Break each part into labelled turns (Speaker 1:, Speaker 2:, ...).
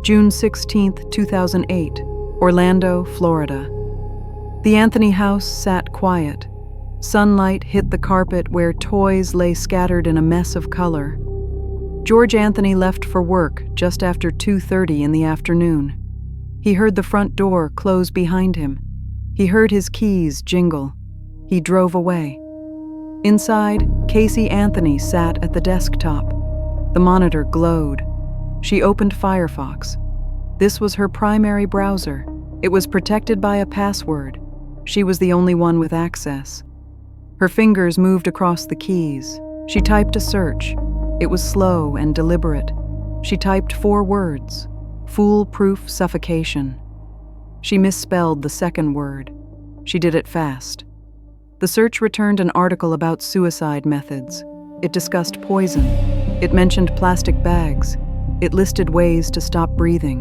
Speaker 1: June 16, 2008, Orlando, Florida. The Anthony house sat quiet. Sunlight hit the carpet where toys lay scattered in a mess of color. George Anthony left for work just after 2:30 in the afternoon. He heard the front door close behind him. He heard his keys jingle. He drove away. Inside, Casey Anthony sat at the desktop. The monitor glowed. She opened Firefox. This was her primary browser. It was protected by a password. She was the only one with access. Her fingers moved across the keys. She typed a search. It was slow and deliberate. She typed 4 words: foolproof suffocation. She misspelled the second word. She did it fast. The search returned an article about suicide methods. It discussed poison. It mentioned plastic bags. It listed ways to stop breathing.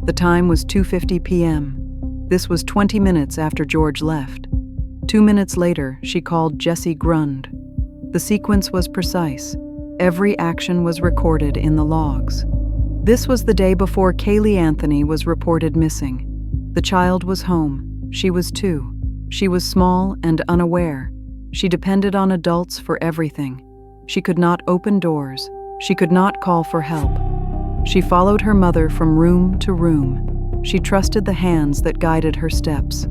Speaker 1: The time was 2:50 p.m. This was 20 minutes after George left. 2 minutes later, she called Jesse Grund. The sequence was precise. Every action was recorded in the logs. This was the day before Kaylee Anthony was reported missing. The child was home. She was 2. She was small and unaware. She depended on adults for everything. She could not open doors. She could not call for help. She followed her mother from room to room. She trusted the hands that guided her steps.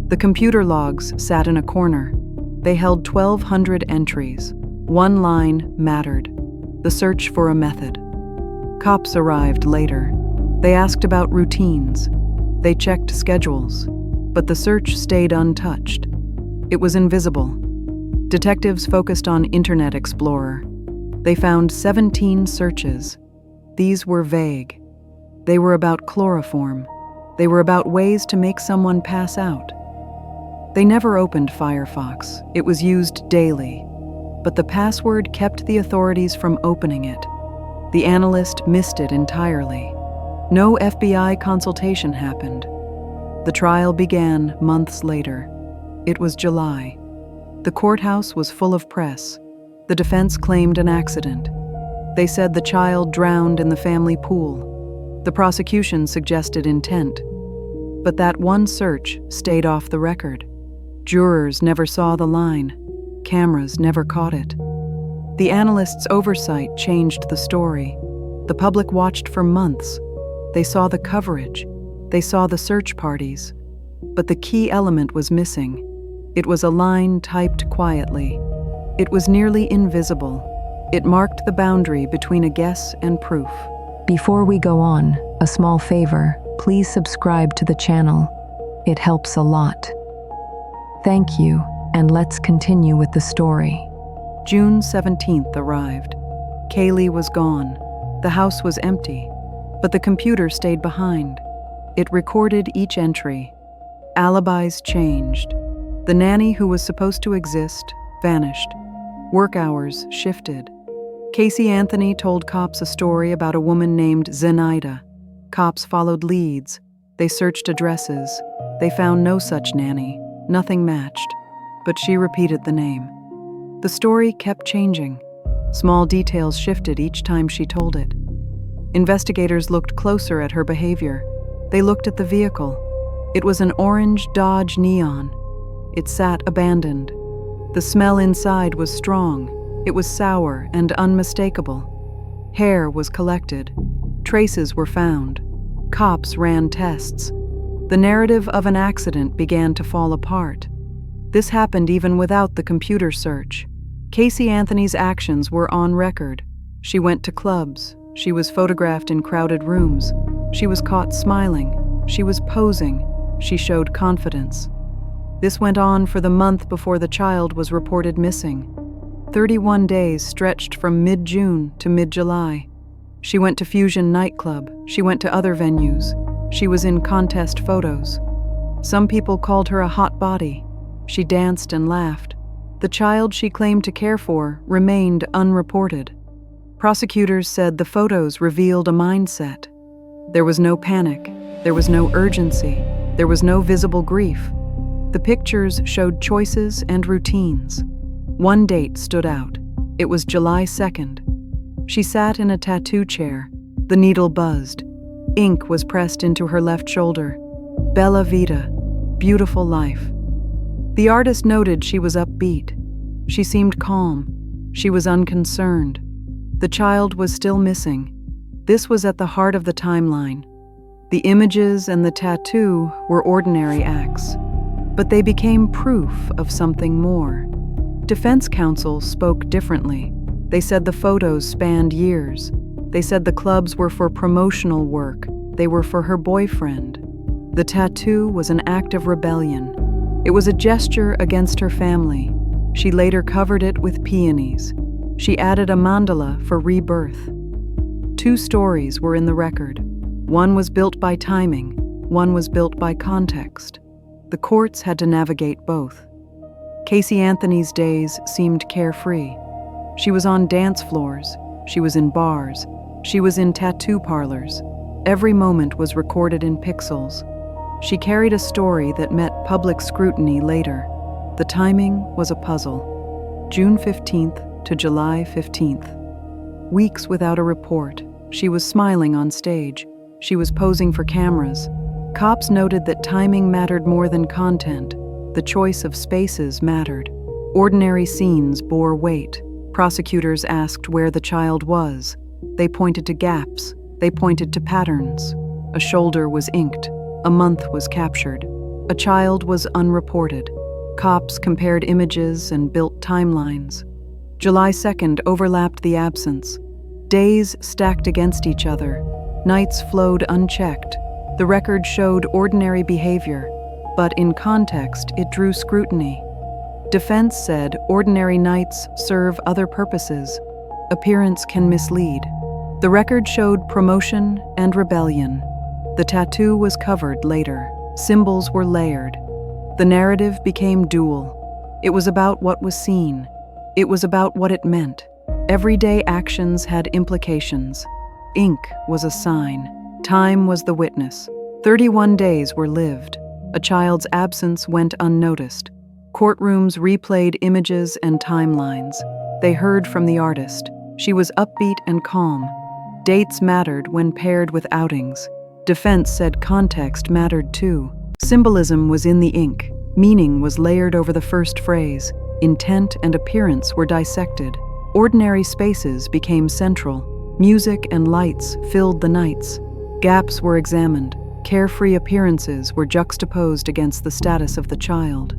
Speaker 1: The computer logs sat in a corner. They held 1,200 entries. One line mattered: the search for a method. Cops arrived later. They asked about routines. They checked schedules. But the search stayed untouched. It was invisible. Detectives focused on Internet Explorer. They found 17 searches. These were vague. They were about chloroform. They were about ways to make someone pass out. They never opened Firefox. It was used daily. But the password kept the authorities from opening it. The analyst missed it entirely. No FBI consultation happened. The trial began months later. It was July. The courthouse was full of press. The defense claimed an accident. They said the child drowned in the family pool. The prosecution suggested intent. But that one search stayed off the record. Jurors never saw the line. Cameras never caught it. The analyst's oversight changed the story. The public watched for months. They saw the coverage. They saw the search parties. But the key element was missing. It was a line typed quietly. It was nearly invisible. It marked the boundary between a guess and proof.
Speaker 2: Before we go on, a small favor, please subscribe to the channel. It helps a lot. Thank you, and let's continue with the story.
Speaker 1: June 17th arrived. Kaylee was gone. The house was empty, but the computer stayed behind. It recorded each entry. Alibis changed. The nanny who was supposed to exist vanished. Work hours shifted. Casey Anthony told cops a story about a woman named Zenaida. Cops followed leads. They searched addresses. They found no such nanny. Nothing matched. But she repeated the name. The story kept changing. Small details shifted each time she told it. Investigators looked closer at her behavior. They looked at the vehicle. It was an orange Dodge Neon. It sat abandoned. The smell inside was strong. It was sour and unmistakable. Hair was collected. Traces were found. Cops ran tests. The narrative of an accident began to fall apart. This happened even without the computer search. Casey Anthony's actions were on record. She went to clubs. She was photographed in crowded rooms. She was caught smiling. She was posing. She showed confidence. This went on for the month before the child was reported missing. 31 days stretched from mid-June to mid-July. She went to Fusion nightclub. She went to other venues. She was in contest photos. Some people called her a hot body. She danced and laughed. The child she claimed to care for remained unreported. Prosecutors said the photos revealed a mindset. There was no panic. There was no urgency. There was no visible grief. The pictures showed choices and routines. One date stood out. It was July 2nd. She sat in a tattoo chair. The needle buzzed. Ink was pressed into her left shoulder. Bella Vita, beautiful life. The artist noted she was upbeat. She seemed calm. She was unconcerned. The child was still missing. This was at the heart of the timeline. The images and the tattoo were ordinary acts, but they became proof of something more. Defense counsel spoke differently. They said the photos spanned years. They said the clubs were for promotional work. They were for her boyfriend. The tattoo was an act of rebellion. It was a gesture against her family. She later covered it with peonies. She added a mandala for rebirth. 2 stories were in the record. One was built by timing, one was built by context. The courts had to navigate both. Casey Anthony's days seemed carefree. She was on dance floors, she was in bars, she was in tattoo parlors. Every moment was recorded in pixels. She carried a story that met public scrutiny later. The timing was a puzzle. June 15th to July 15th. Weeks without a report. She was smiling on stage. She was posing for cameras. Cops noted that timing mattered more than content. The choice of spaces mattered. Ordinary scenes bore weight. Prosecutors asked where the child was. They pointed to gaps. They pointed to patterns. A shoulder was inked. A month was captured. A child was unreported. Cops compared images and built timelines. July 2nd overlapped the absence. Days stacked against each other. Nights flowed unchecked. The record showed ordinary behavior, but in context, it drew scrutiny. Defense said ordinary nights serve other purposes. Appearance can mislead. The record showed promotion and rebellion. The tattoo was covered later. Symbols were layered. The narrative became dual. It was about what was seen. It was about what it meant. Everyday actions had implications. Ink was a sign. Time was the witness. 31 days were lived. A child's absence went unnoticed. Courtrooms replayed images and timelines. They heard from the artist. She was upbeat and calm. Dates mattered when paired with outings. Defense said context mattered too. Symbolism was in the ink. Meaning was layered over the first phrase. Intent and appearance were dissected. Ordinary spaces became central. Music and lights filled the nights. Gaps were examined. Carefree appearances were juxtaposed against the status of the child.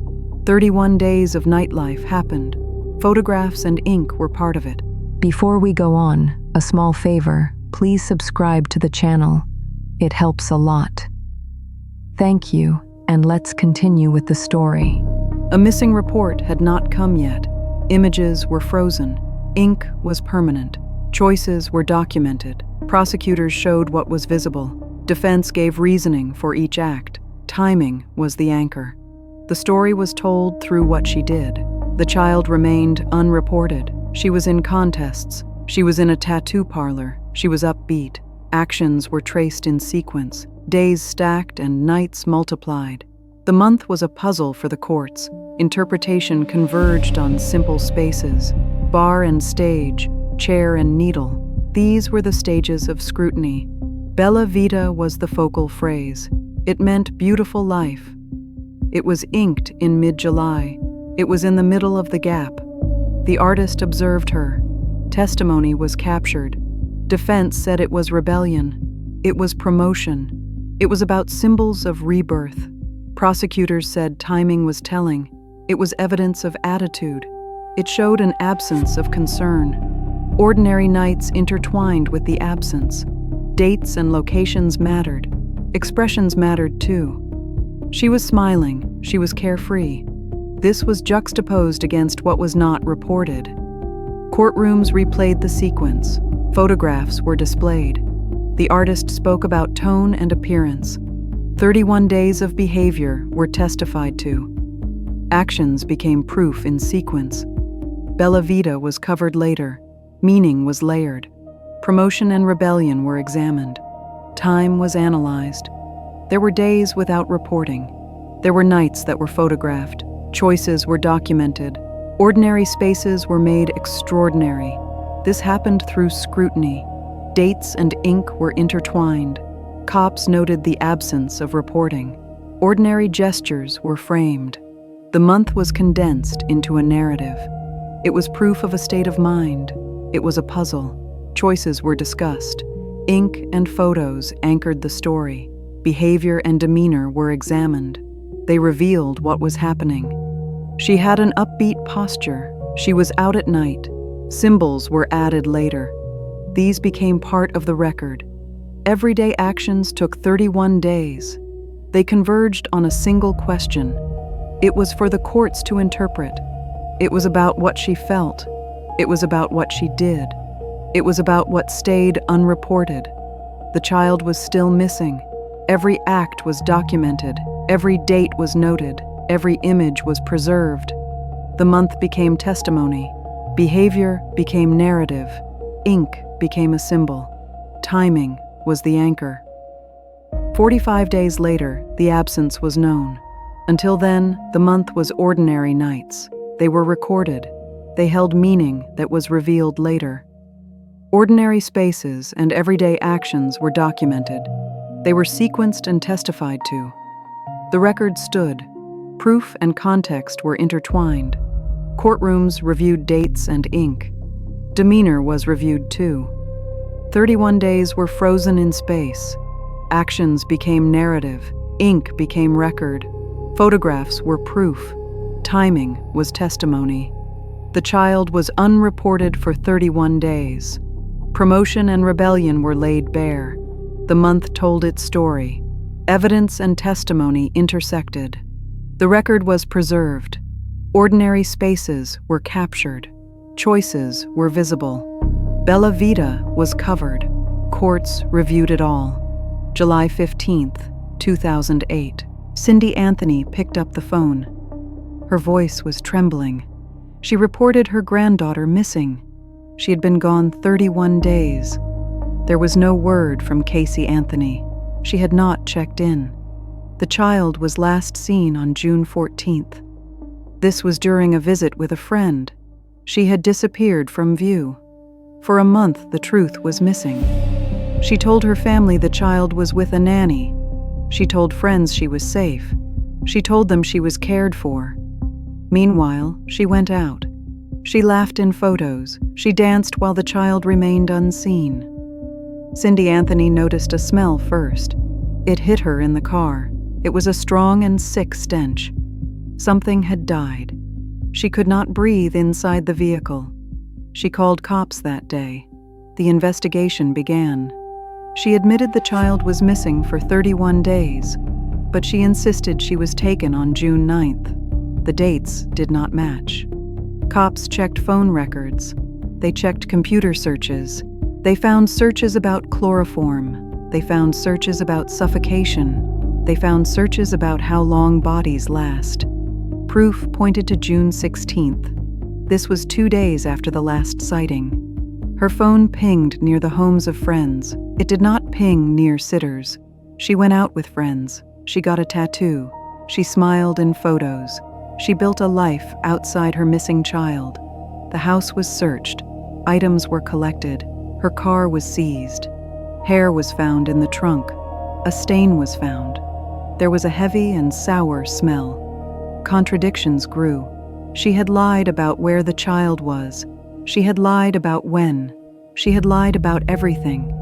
Speaker 1: 31 days of nightlife happened. Photographs and ink were part of it.
Speaker 2: Before we go on, a small favor, please subscribe to the channel. It helps a lot. Thank you, and let's continue with the story.
Speaker 1: A missing report had not come yet. Images were frozen. Ink was permanent. Choices were documented. Prosecutors showed what was visible. Defense gave reasoning for each act. Timing was the anchor. The story was told through what she did. The child remained unreported. She was in contests. She was in a tattoo parlor. She was upbeat. Actions were traced in sequence. Days stacked and nights multiplied. The month was a puzzle for the courts. Interpretation converged on simple spaces. Bar and stage, chair and needle. These were the stages of scrutiny. Bella Vita was the focal phrase. It meant beautiful life. It was inked in mid-July. It was in the middle of the gap. The artist observed her. Testimony was captured. Defense said it was rebellion. It was promotion. It was about symbols of rebirth. Prosecutors said timing was telling. It was evidence of attitude. It showed an absence of concern. Ordinary nights intertwined with the absence. Dates and locations mattered. Expressions mattered too. She was smiling. She was carefree. This was juxtaposed against what was not reported. Courtrooms replayed the sequence. Photographs were displayed. The artist spoke about tone and appearance. 31 days of behavior were testified to. Actions became proof in sequence. Bella Vita was covered later. Meaning was layered. Promotion and rebellion were examined. Time was analyzed. There were days without reporting. There were nights that were photographed. Choices were documented. Ordinary spaces were made extraordinary. This happened through scrutiny. Dates and ink were intertwined. Cops noted the absence of reporting. Ordinary gestures were framed. The month was condensed into a narrative. It was proof of a state of mind. It was a puzzle. Choices were discussed. Ink and photos anchored the story. Behavior and demeanor were examined. They revealed what was happening. She had an upbeat posture. She was out at night. Symbols were added later. These became part of the record. Everyday actions took 31 days. They converged on a single question. It was for the courts to interpret. It was about what she felt. It was about what she did. It was about what stayed unreported. The child was still missing. Every act was documented. Every date was noted. Every image was preserved. The month became testimony. Behavior became narrative. Ink became a symbol. Timing was the anchor. 45 days later, the absence was known. Until then, the month was ordinary nights. They were recorded. They held meaning that was revealed later. Ordinary spaces and everyday actions were documented. They were sequenced and testified to. The record stood. Proof and context were intertwined. Courtrooms reviewed dates and ink. Demeanor was reviewed too. 31 days were frozen in space. Actions became narrative. Ink became record. Photographs were proof. Timing was testimony. The child was unreported for 31 days. Promotion and rebellion were laid bare. The month told its story. Evidence and testimony intersected. The record was preserved. Ordinary spaces were captured. Choices were visible. Bella Vita was covered. Courts reviewed it all. July 15th, 2008. Cindy Anthony picked up the phone. Her voice was trembling. She reported her granddaughter missing. She had been gone 31 days. There was no word from Casey Anthony. She had not checked in. The child was last seen on June 14th. This was during a visit with a friend. She had disappeared from view. For a month, the truth was missing. She told her family the child was with a nanny. She told friends she was safe. She told them she was cared for. Meanwhile, she went out. She laughed in photos. She danced while the child remained unseen. Cindy Anthony noticed a smell first. It hit her in the car. It was a strong and sick stench. Something had died. She could not breathe inside the vehicle. She called cops that day. The investigation began. She admitted the child was missing for 31 days, but she insisted she was taken on June 9th. The dates did not match. Cops checked phone records. They checked computer searches. They found searches about chloroform. They found searches about suffocation. They found searches about how long bodies last. Proof pointed to June 16th. This was 2 days after the last sighting. Her phone pinged near the homes of friends. It did not ping near sitters. She went out with friends. She got a tattoo. She smiled in photos. She built a life outside her missing child. The house was searched. Items were collected. Her car was seized. Hair was found in the trunk. A stain was found. There was a heavy and sour smell. Contradictions grew. She had lied about where the child was. She had lied about when. She had lied about everything.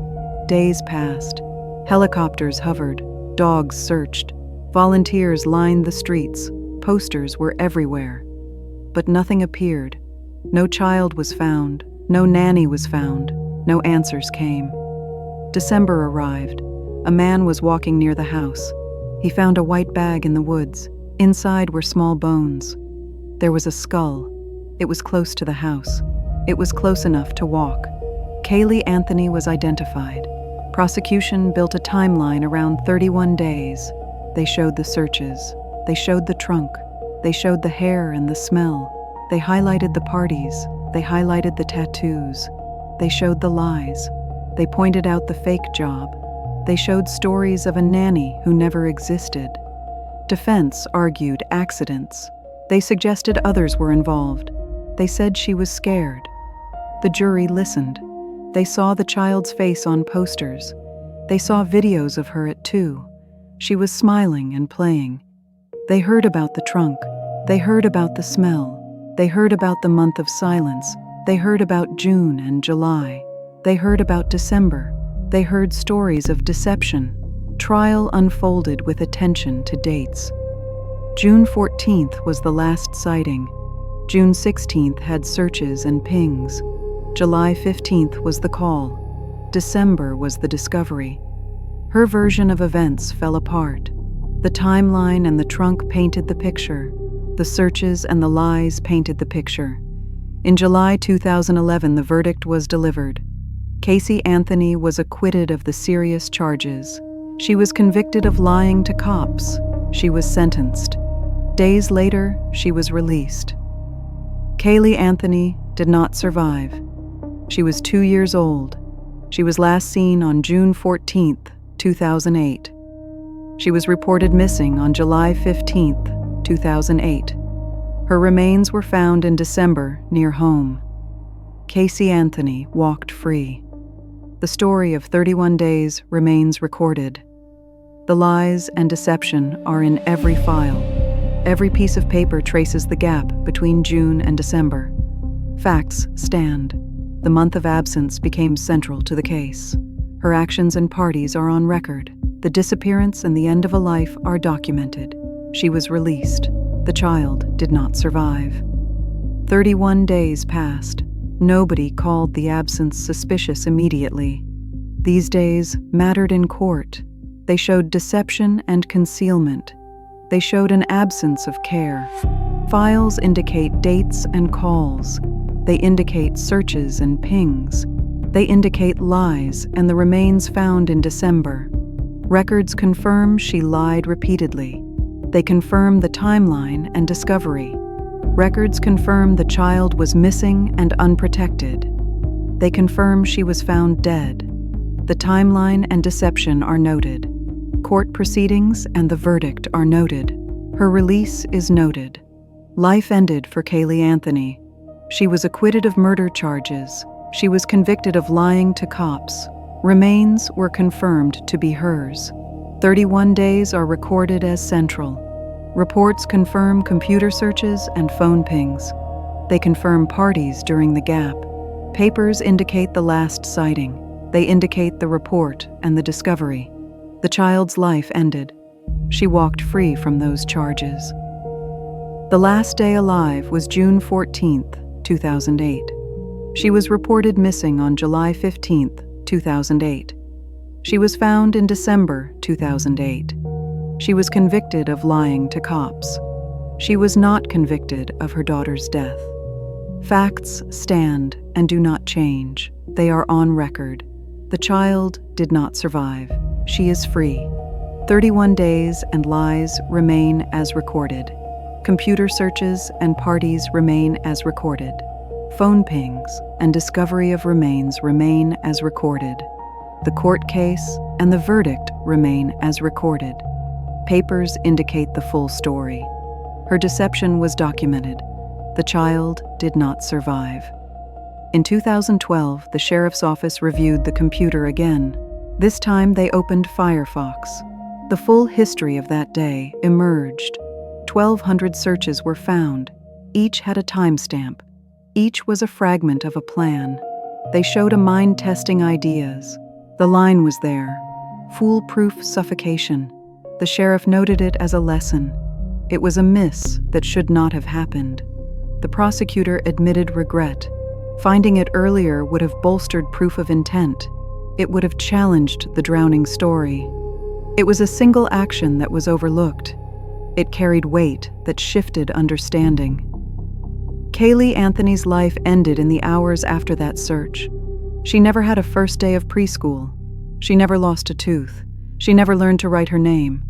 Speaker 1: Days passed. Helicopters hovered. Dogs searched. Volunteers lined the streets. Posters were everywhere. But nothing appeared. No child was found. No nanny was found. No answers came. December arrived. A man was walking near the house. He found a white bag in the woods. Inside were small bones. There was a skull. It was close to the house. It was close enough to walk. Kaylee Anthony was identified. Prosecution built a timeline around 31 days. They showed the searches. They showed the trunk. They showed the hair and the smell. They highlighted the parties. They highlighted the tattoos. They showed the lies. They pointed out the fake job. They showed stories of a nanny who never existed. Defense argued accidents. They suggested others were involved. They said she was scared. The jury listened. They saw the child's face on posters. They saw videos of her at 2. She was smiling and playing. They heard about the trunk. They heard about the smell. They heard about the month of silence. They heard about June and July. They heard about December. They heard stories of deception. Trial unfolded with attention to dates. June 14th was the last sighting. June 16th had searches and pings. July 15th was the call. December was the discovery. Her version of events fell apart. The timeline and the trunk painted the picture. The searches and the lies painted the picture. In July 2011, the verdict was delivered. Casey Anthony was acquitted of the serious charges. She was convicted of lying to cops. She was sentenced. Days later, she was released. Kaylee Anthony did not survive. She was 2 years old. She was last seen on June 14th, 2008. She was reported missing on July 15th, 2008. Her remains were found in December near home. Casey Anthony walked free. The story of 31 days remains recorded. The lies and deception are in every file. Every piece of paper traces the gap between June and December. Facts stand. The month of absence became central to the case. Her actions and parties are on record. The disappearance and the end of a life are documented. She was released. The child did not survive. 31 days passed. Nobody called the absence suspicious immediately. These days mattered in court. They showed deception and concealment. They showed an absence of care. Files indicate dates and calls. They indicate searches and pings. They indicate lies and the remains found in December. Records confirm she lied repeatedly. They confirm the timeline and discovery. Records confirm the child was missing and unprotected. They confirm she was found dead. The timeline and deception are noted. Court proceedings and the verdict are noted. Her release is noted. Life ended for Kaylee Anthony. She was acquitted of murder charges. She was convicted of lying to cops. Remains were confirmed to be hers. 31 days are recorded as central. Reports confirm computer searches and phone pings. They confirm parties during the gap. Papers indicate the last sighting. They indicate the report and the discovery. The child's life ended. She walked free from those charges. The last day alive was June 14th, 2008. She was reported missing on July 15th, 2008. She was found in December 2008. She was convicted of lying to cops. She was not convicted of her daughter's death. Facts stand and do not change. They are on record. The child did not survive. She is free. 31 days and lies remain as recorded. Computer searches and parties remain as recorded. Phone pings and discovery of remains remain as recorded. The court case and the verdict remain as recorded. Papers indicate the full story. Her deception was documented. The child did not survive. In 2012, the sheriff's office reviewed the computer again. This time they opened Firefox. The full history of that day emerged. 1,200 searches were found. Each had a timestamp. Each was a fragment of a plan. They showed a mind testing ideas. The line was there. Foolproof suffocation. The sheriff noted it as a lesson. It was a miss that should not have happened. The prosecutor admitted regret. Finding it earlier would have bolstered proof of intent. It would have challenged the drowning story. It was a single action that was overlooked. It carried weight that shifted understanding. Kaylee Anthony's life ended in the hours after that search. She never had a first day of preschool. She never lost a tooth. She never learned to write her name.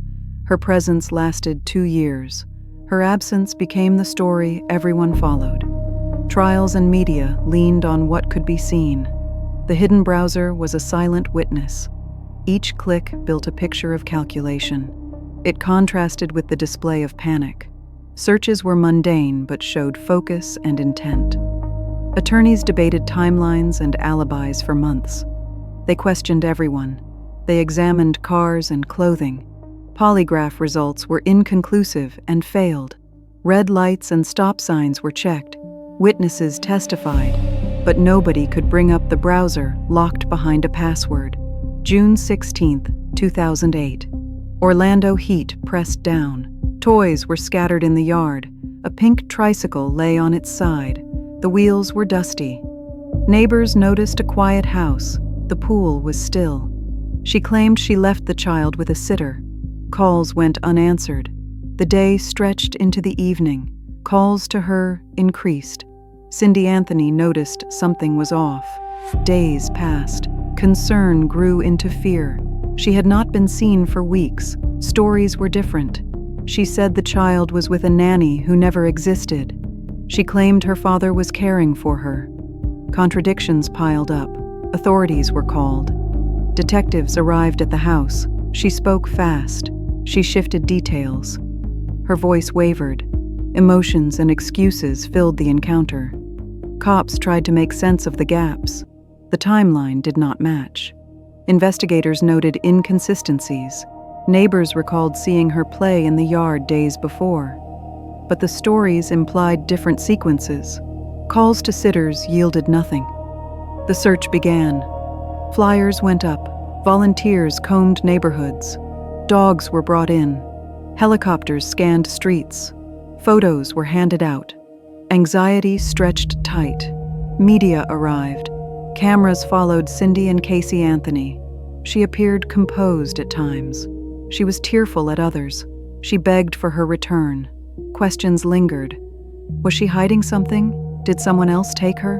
Speaker 1: Her presence lasted 2 years. Her absence became the story everyone followed. Trials and media leaned on what could be seen. The hidden browser was a silent witness. Each click built a picture of calculation. It contrasted with the display of panic. Searches were mundane but showed focus and intent. Attorneys debated timelines and alibis for months. They questioned everyone. They examined cars and clothing. Polygraph results were inconclusive and failed. Red lights and stop signs were checked. Witnesses testified, but nobody could bring up the browser locked behind a password. June 16, 2008. Orlando heat pressed down. Toys were scattered in the yard. A pink tricycle lay on its side. The wheels were dusty. Neighbors noticed a quiet house. The pool was still. She claimed she left the child with a sitter. Calls went unanswered. The day stretched into the evening. Calls to her increased. Cindy Anthony noticed something was off. Days passed. Concern grew into fear. She had not been seen for weeks. Stories were different. She said the child was with a nanny who never existed. She claimed her father was caring for her. Contradictions piled up. Authorities were called. Detectives arrived at the house. She spoke fast. She shifted details. Her voice wavered. Emotions and excuses filled the encounter. Cops tried to make sense of the gaps. The timeline did not match. Investigators noted inconsistencies. Neighbors recalled seeing her play in the yard days before. But the stories implied different sequences. Calls to sitters yielded nothing. The search began. Flyers went up. Volunteers combed neighborhoods. Dogs were brought in. Helicopters scanned streets. Photos were handed out. Anxiety stretched tight. Media arrived. Cameras followed Cindy and Casey Anthony. She appeared composed at times. She was tearful at others. She begged for her return. Questions lingered. Was she hiding something? Did someone else take her?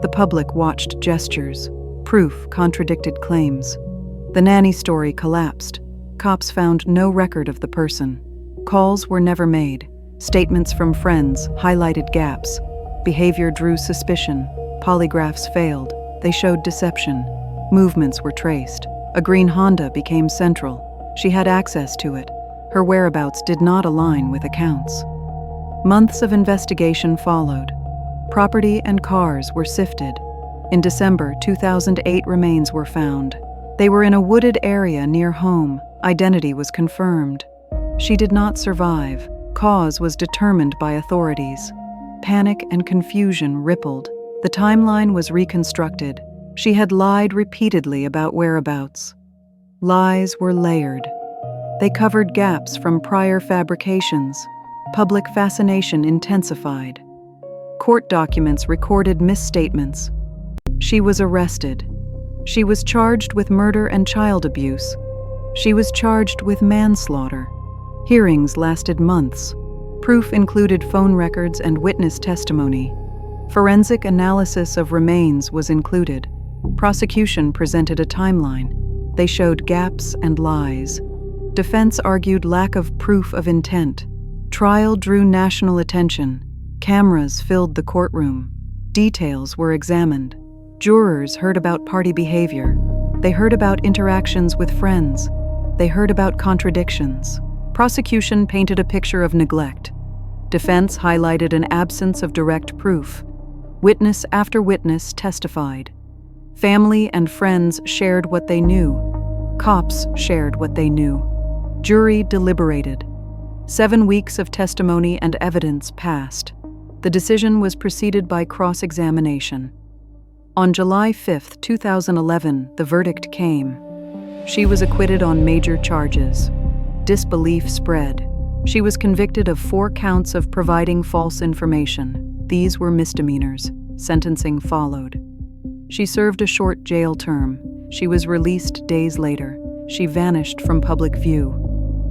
Speaker 1: The public watched gestures. Proof contradicted claims. The nanny story collapsed. Cops found no record of the person. Calls were never made. Statements from friends highlighted gaps. Behavior drew suspicion. Polygraphs failed. They showed deception. Movements were traced. A green Honda became central. She had access to it. Her whereabouts did not align with accounts. Months of investigation followed. Property and cars were sifted. In December 2008, remains were found. They were in a wooded area near home. Identity was confirmed. She did not survive. Cause was determined by authorities. Panic and confusion rippled. The timeline was reconstructed. She had lied repeatedly about whereabouts. Lies were layered. They covered gaps from prior fabrications. Public fascination intensified. Court documents recorded misstatements. She was arrested. She was charged with murder and child abuse. She was charged with manslaughter. Hearings lasted months. Proof included phone records and witness testimony. Forensic analysis of remains was included. Prosecution presented a timeline. They showed gaps and lies. Defense argued lack of proof of intent. Trial drew national attention. Cameras filled the courtroom. Details were examined. Jurors heard about party behavior. They heard about interactions with friends. They heard about contradictions. Prosecution painted a picture of neglect. Defense highlighted an absence of direct proof. Witness after witness testified. Family and friends shared what they knew. Cops shared what they knew. Jury deliberated. 7 weeks of testimony and evidence passed. The decision was preceded by cross-examination. On July 5, 2011, the verdict came. She was acquitted on major charges. Disbelief spread. She was convicted of 4 counts of providing false information. These were misdemeanors. Sentencing followed. She served a short jail term. She was released days later. She vanished from public view.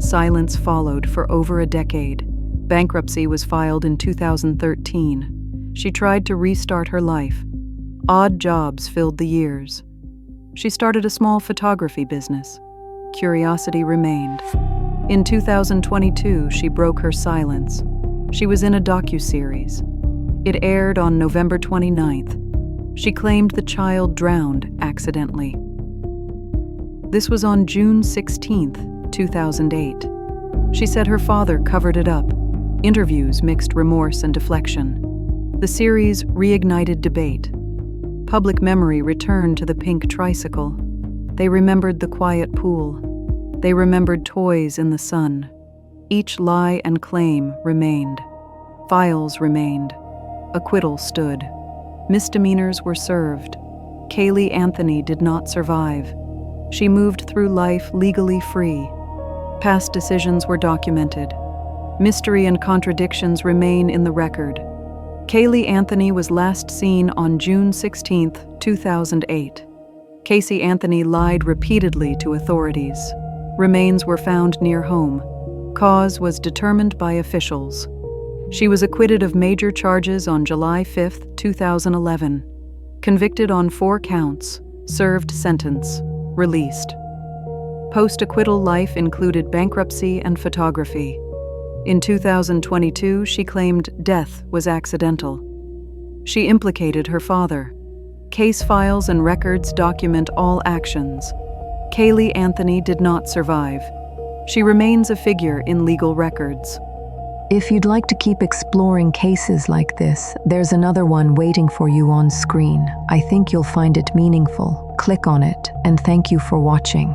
Speaker 1: Silence followed for over a decade. Bankruptcy was filed in 2013. She tried to restart her life. Odd jobs filled the years. She started a small photography business. Curiosity remained. In 2022, she broke her silence. She was in a docuseries. It aired on November 29th. She claimed the child drowned accidentally. This was on June 16th, 2008. She said her father covered it up. Interviews mixed remorse and deflection. The series reignited debate. Public memory returned to the pink tricycle. They remembered the quiet pool. They remembered toys in the sun. Each lie and claim remained. Files remained. Acquittal stood. Misdemeanors were served. Kaylee Anthony did not survive. She moved through life legally free. Past decisions were documented. Mystery and contradictions remain in the record. Kaylee Anthony was last seen on June 16, 2008. Casey Anthony lied repeatedly to authorities. Remains were found near home. Cause was determined by officials. She was acquitted of major charges on July 5, 2011. Convicted on 4 counts, served sentence, released. Post-acquittal life included bankruptcy and photography. In 2022, she claimed death was accidental. She implicated her father. Case files and records document all actions. Kaylee Anthony did not survive. She remains a figure in legal records.
Speaker 2: If you'd like to keep exploring cases like this, there's another one waiting for you on screen. I think you'll find it meaningful. Click on it, and thank you for watching.